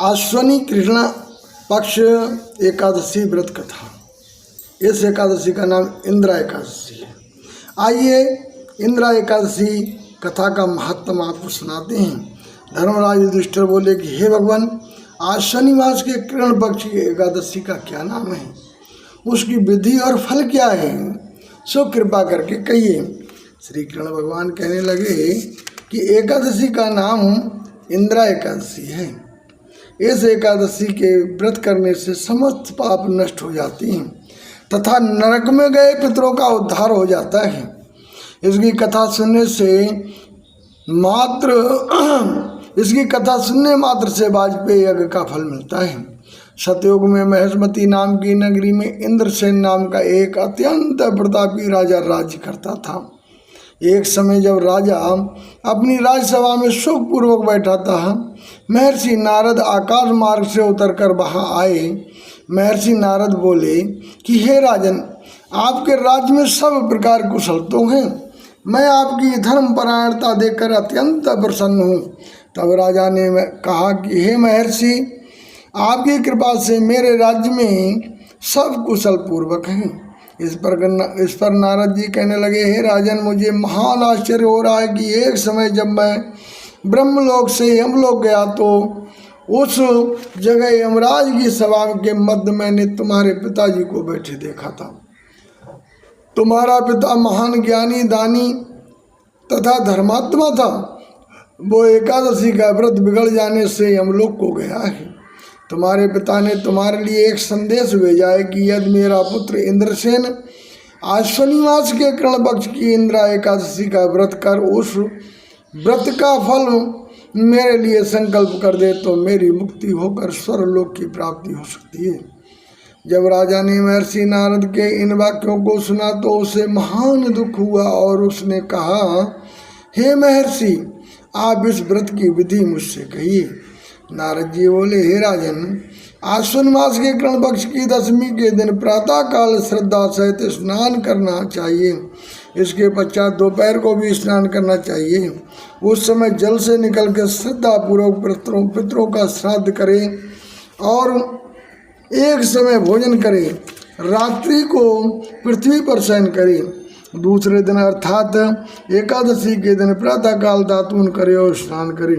आश्विनी कृष्ण पक्ष एकादशी व्रत कथा। इस एकादशी का नाम इंद्रा एकादशी है। आइए इंद्रा एकादशी कथा का महत्व आपको सुनाते हैं। धर्मराज युधिष्ठिर बोले कि हे भगवान, आज शनिवार के कृष्ण पक्ष की एकादशी का क्या नाम है, उसकी विधि और फल क्या है, सो कृपा करके कहिए। श्री कृष्ण भगवान कहने लगे कि एकादशी का नाम इंद्रा एकादशी है। इस एकादशी के व्रत करने से समस्त पाप नष्ट हो जाती हैं तथा नरक में गए पितरों का उद्धार हो जाता है। इसकी कथा सुनने मात्र से वाजपेयी यज्ञ का फल मिलता है। सतयुग में महेशमती नाम की नगरी में इंद्रसेन नाम का एक अत्यंत प्रतापी राजा राज्य करता था। एक समय जब राजा अपनी राजसभा में सुखपूर्वक बैठा था, महर्षि नारद आकाश मार्ग से उतरकर वहां आए। महर्षि नारद बोले कि हे राजन, आपके राज्य में सब प्रकार कुशल तो हैं। मैं आपकी धर्मपरायणता देखकर अत्यंत प्रसन्न हूँ। तब राजा ने कहा कि हे महर्षि, आपकी कृपा से मेरे राज्य में सब कुशल पूर्वक हैं। इस पर नारद जी कहने लगे, हे राजन, मुझे महान आश्चर्य हो रहा है कि एक समय जब मैं ब्रह्मलोक से यमलोक गया तो उस जगह यमराज की सभा के मध्य मैंने तुम्हारे पिताजी को बैठे देखा था। तुम्हारा पिता महान ज्ञानी, दानी तथा धर्मात्मा था। वो एकादशी का व्रत बिगड़ जाने से यमलोक को गया है। तुम्हारे पिता ने तुम्हारे लिए एक संदेश भेजा है कि यदि मेरा पुत्र इंद्रसेन आज शनिवार के कृष्ण पक्ष की इंद्रा एकादशी का व्रत कर उस व्रत का फल मेरे लिए संकल्प कर दे तो मेरी मुक्ति होकर स्वर्गलोक की प्राप्ति हो सकती है। जब राजा ने महर्षि नारद के इन वाक्यों को सुना तो उसे महान दुख हुआ और उसने कहा, हे महर्षि, आप इस व्रत की विधि मुझसे कहिए। नारद जी बोले, हे राजन, आश्विन मास के कृष्ण पक्ष की दशमी के दिन प्रातः काल श्रद्धा सहित स्नान करना चाहिए। इसके पश्चात दोपहर को भी स्नान करना चाहिए। उस समय जल से निकल कर श्रद्धा पूर्वक पितरों का श्राद्ध करें और एक समय भोजन करें। रात्रि को पृथ्वी पर शयन करें। दूसरे दिन अर्थात एकादशी के दिन प्रातःकाल दातून करें और स्नान करें।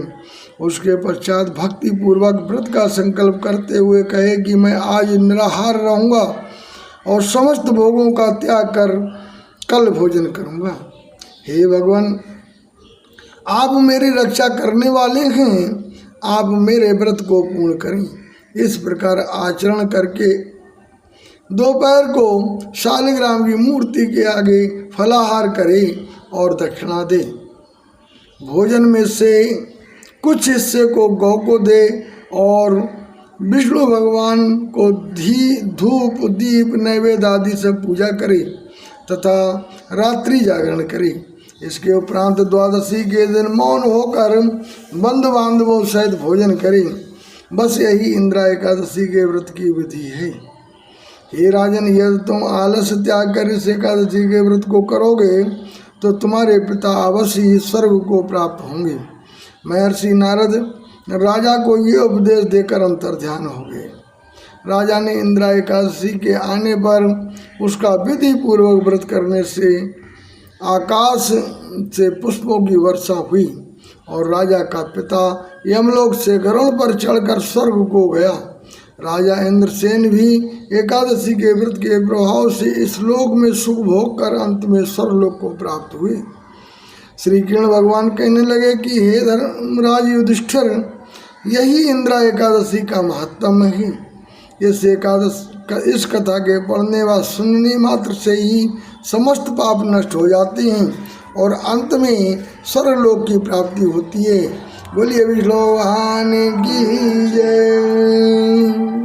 उसके पश्चात भक्ति पूर्वक व्रत का संकल्प करते हुए कहे कि मैं आज निराहार रहूँगा और समस्त भोगों का त्याग कर कल भोजन करूँगा। हे भगवान, आप मेरी रक्षा करने वाले हैं, आप मेरे व्रत को पूर्ण करें। इस प्रकार आचरण करके दोपहर को शालिग्राम की मूर्ति के आगे फलाहार करें और दक्षिणा दे। भोजन में से कुछ हिस्से को गौ को दे और विष्णु भगवान को धूप दीप नैवेद्य आदि से पूजा करे तथा रात्रि जागरण करे। इसके उपरांत द्वादशी के दिन मौन होकर बंधु बांधवों सहित भोजन करें। बस यही इंद्रा एकादशी के व्रत की विधि है। हे राजन, यदि तुम आलस्य त्याग कर इस एकादशी के व्रत को करोगे तो तुम्हारे पिता अवश्य ही स्वर्ग को प्राप्त होंगे। महर्षि नारद राजा को ये उपदेश देकर अंतर्ध्यान हो गए। राजा ने इंद्रा एकादशी के आने पर उसका विधि पूर्वक व्रत करने से आकाश से पुष्पों की वर्षा हुई और राजा का पिता यमलोक से गरुड़ पर चढ़कर स्वर्ग को गया। राजा इंद्रसेन भी एकादशी के व्रत के प्रभाव से इस लोक में सुख भोग कर अंत में स्वर्गलोक को प्राप्त हुए। श्री कृष्ण भगवान कहने लगे कि हे धर्मराज युधिष्ठिर, यही इंद्रा एकादशी का महत्व है। इस कथा के पढ़ने व सुनने मात्र से ही समस्त पाप नष्ट हो जाते हैं और अंत में स्वर्गलोक की प्राप्ति होती है। बोलिए विष्णु भगवान की जय।